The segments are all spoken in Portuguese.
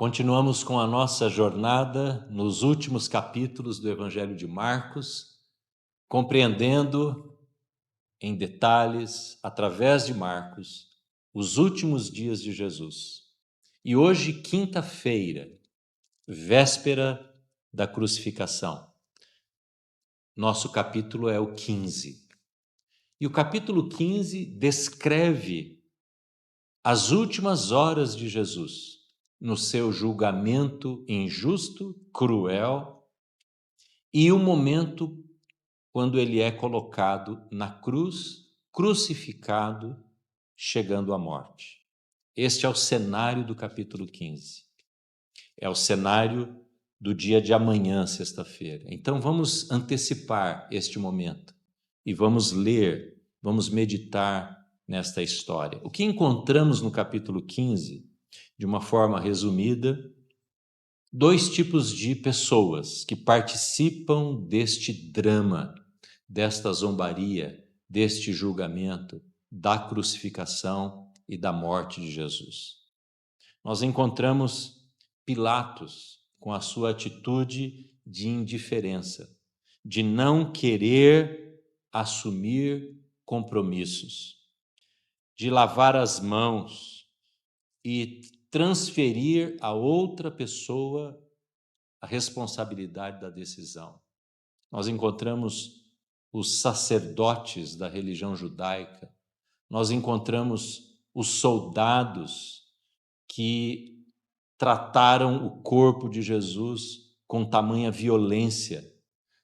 Continuamos com a nossa jornada nos últimos capítulos do Evangelho de Marcos, compreendendo em detalhes, através de Marcos, os últimos dias de Jesus. E hoje, quinta-feira, véspera da crucificação. Nosso capítulo é o 15. E o capítulo 15 descreve as últimas horas de Jesus no seu julgamento injusto, cruel, e o momento quando ele é colocado na cruz, crucificado, chegando à morte. Este é o cenário do capítulo 15. É o cenário do dia de amanhã, sexta-feira. Então vamos antecipar este momento e vamos ler, vamos meditar nesta história. O que encontramos no capítulo 15, de uma forma resumida, dois tipos de pessoas que participam deste drama, desta zombaria, deste julgamento, da crucificação e da morte de Jesus. Nós encontramos Pilatos com a sua atitude de indiferença, de não querer assumir compromissos, de lavar as mãos e transferir a outra pessoa a responsabilidade da decisão. Nós encontramos os sacerdotes da religião judaica, nós encontramos os soldados que trataram o corpo de Jesus com tamanha violência.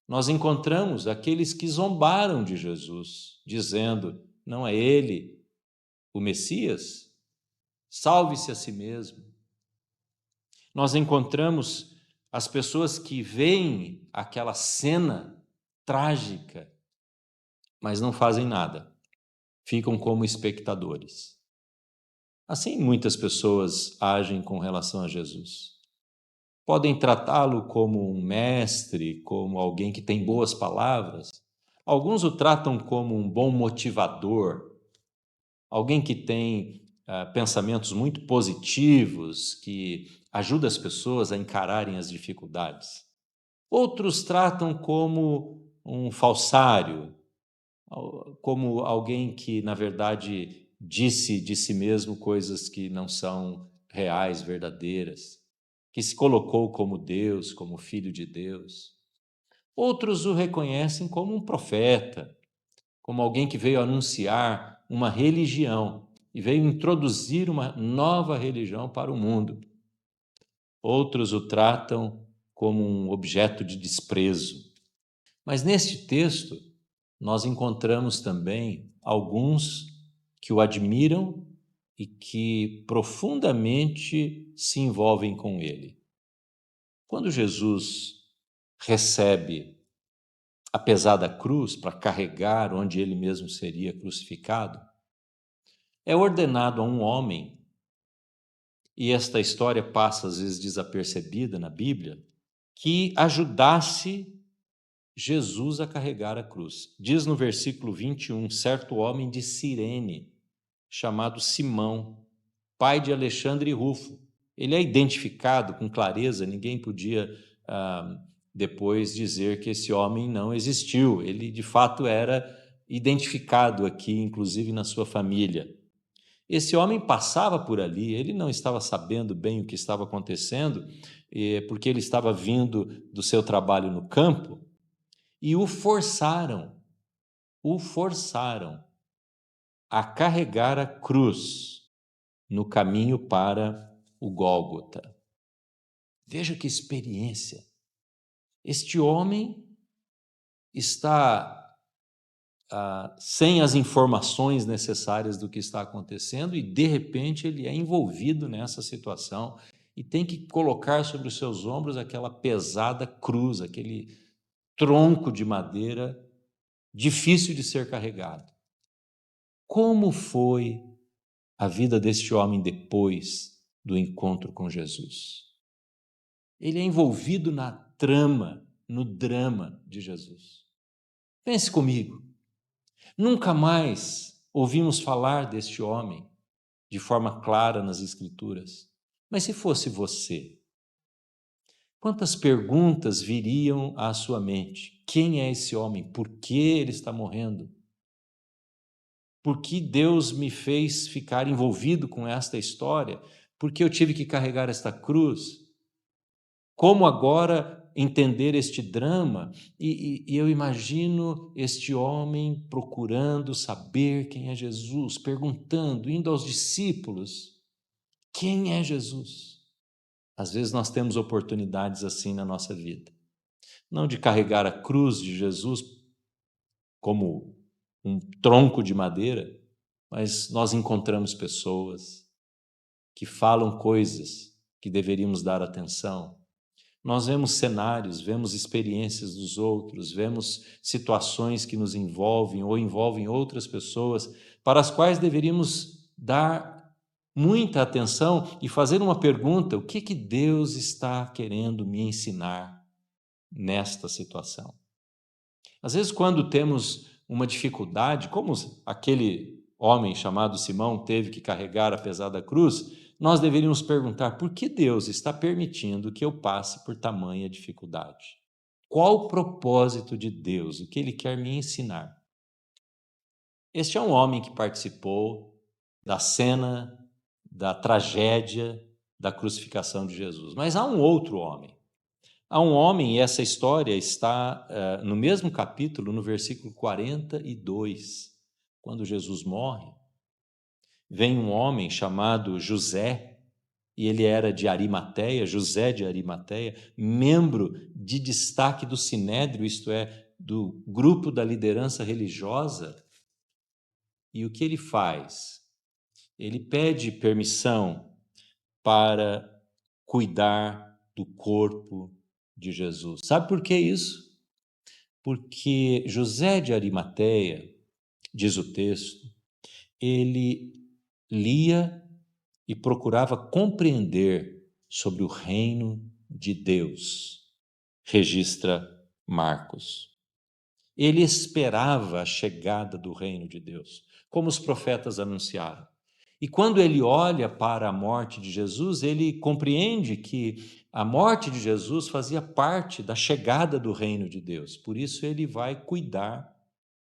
Nós encontramos aqueles que zombaram de Jesus, dizendo: não é ele o Messias? Salve-se a si mesmo. Nós encontramos as pessoas que veem aquela cena trágica, mas não fazem nada, ficam como espectadores. Assim muitas pessoas agem com relação a Jesus. Podem tratá-lo como um mestre, como alguém que tem boas palavras. Alguns o tratam como um bom motivador, alguém que tem pensamentos muito positivos, que ajuda as pessoas a encararem as dificuldades. Outros tratam como um falsário, como alguém que, na verdade, disse de si mesmo coisas que não são reais, verdadeiras, que se colocou como Deus, como Filho de Deus. Outros o reconhecem como um profeta, como alguém que veio anunciar uma religião e veio introduzir uma nova religião para o mundo. Outros o tratam como um objeto de desprezo. Mas neste texto, nós encontramos também alguns que o admiram e que profundamente se envolvem com ele. Quando Jesus recebe a pesada cruz para carregar onde ele mesmo seria crucificado, é ordenado a um homem, e esta história passa às vezes desapercebida na Bíblia, que ajudasse Jesus a carregar a cruz. Diz no versículo 21, certo homem de Cirene, chamado Simão, pai de Alexandre e Rufo. Ele é identificado com clareza, ninguém podia depois dizer que esse homem não existiu. Ele, de fato, era identificado aqui, inclusive na sua família. Esse homem passava por ali, ele não estava sabendo bem o que estava acontecendo, porque ele estava vindo do seu trabalho no campo, e o forçaram a carregar a cruz no caminho para o Gólgota. Veja que experiência. Este homem está sem as informações necessárias do que está acontecendo e, de repente, ele é envolvido nessa situação e tem que colocar sobre os seus ombros aquela pesada cruz, aquele tronco de madeira difícil de ser carregado. Como foi a vida deste homem depois do encontro com Jesus? Ele é envolvido na trama, no drama de Jesus. Pense comigo, nunca mais ouvimos falar deste homem de forma clara nas Escrituras, Mas se fosse você, quantas perguntas viriam à sua mente? Quem é esse homem? Por que ele está morrendo? Por que Deus me fez ficar envolvido com esta história? Por que eu tive que carregar esta cruz? Como agora entender este drama? E eu imagino este homem procurando saber quem é Jesus, perguntando, indo aos discípulos: quem é Jesus? Às vezes nós temos oportunidades assim na nossa vida, não de carregar a cruz de Jesus como um tronco de madeira, mas nós encontramos pessoas que falam coisas que deveríamos dar atenção. Nós vemos cenários, vemos experiências dos outros, vemos situações que nos envolvem ou envolvem outras pessoas, para as quais deveríamos dar muita atenção e fazer uma pergunta: o que Deus está querendo me ensinar nesta situação? Às vezes, quando temos uma dificuldade, como aquele homem chamado Simão teve que carregar a pesada cruz, nós deveríamos perguntar: por que Deus está permitindo que eu passe por tamanha dificuldade? Qual o propósito de Deus? O que Ele quer me ensinar? Este é um homem que participou da cena, da tragédia da crucificação de Jesus. Mas há um outro homem. Há um homem, e essa história está no mesmo capítulo, no versículo 42, quando Jesus morre. Vem um homem chamado José, e ele era de Arimateia, José de Arimateia, membro de destaque do Sinédrio, isto é, do grupo da liderança religiosa. E o que ele faz? Ele pede permissão para cuidar do corpo de Jesus. Sabe por que isso? Porque José de Arimateia, diz o texto, ele lia e procurava compreender sobre o reino de Deus, registra Marcos. Ele esperava a chegada do reino de Deus, como os profetas anunciaram. E quando ele olha para a morte de Jesus, ele compreende que a morte de Jesus fazia parte da chegada do reino de Deus. Por isso ele vai cuidar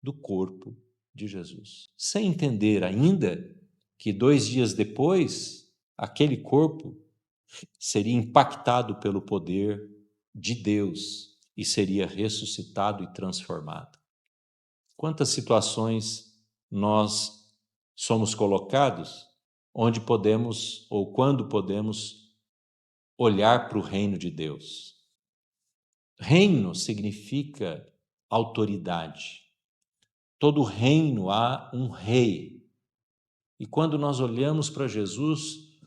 do corpo de Jesus, sem entender ainda que 2 dias depois, aquele corpo seria impactado pelo poder de Deus e seria ressuscitado e transformado. Quantas situações nós somos colocados onde podemos ou quando podemos olhar para o reino de Deus. Reino significa autoridade. Todo reino há um rei. E quando nós olhamos para Jesus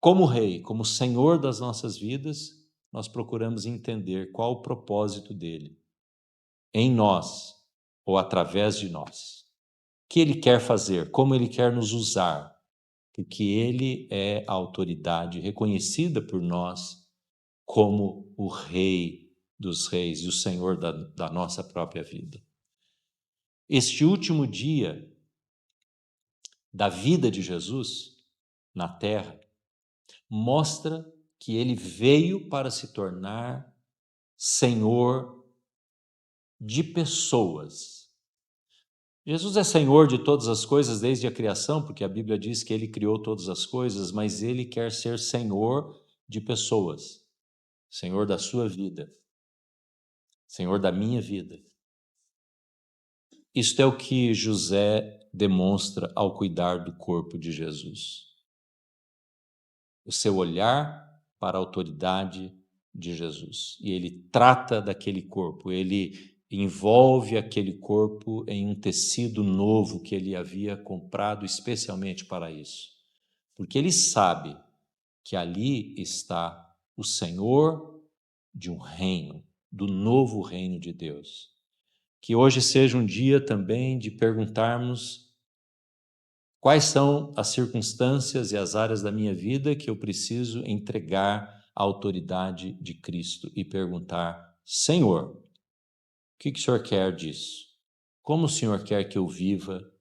como rei, como senhor das nossas vidas, nós procuramos entender qual o propósito dele em nós ou através de nós. O que ele quer fazer, como ele quer nos usar, porque ele é a autoridade reconhecida por nós como o Rei dos Reis e o Senhor da nossa própria vida. Este último dia da vida de Jesus na terra mostra que ele veio para se tornar Senhor de pessoas. Jesus é Senhor de todas as coisas desde a criação, porque a Bíblia diz que ele criou todas as coisas, mas ele quer ser Senhor de pessoas, Senhor da sua vida, Senhor da minha vida. Isto é o que José demonstra ao cuidar do corpo de Jesus. O seu olhar para a autoridade de Jesus. E ele trata daquele corpo, ele envolve aquele corpo em um tecido novo que ele havia comprado especialmente para isso. Porque ele sabe que ali está o Senhor de um reino, do novo reino de Deus. Que hoje seja um dia também de perguntarmos quais são as circunstâncias e as áreas da minha vida que eu preciso entregar à autoridade de Cristo e perguntar: Senhor, o que o Senhor quer disso? Como o Senhor quer que eu viva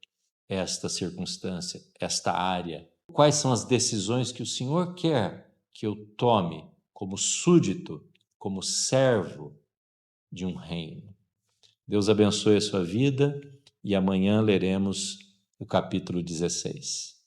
esta circunstância, esta área? Quais são as decisões que o Senhor quer que eu tome como súdito, como servo de um reino. Deus abençoe a sua vida e amanhã leremos o capítulo 16.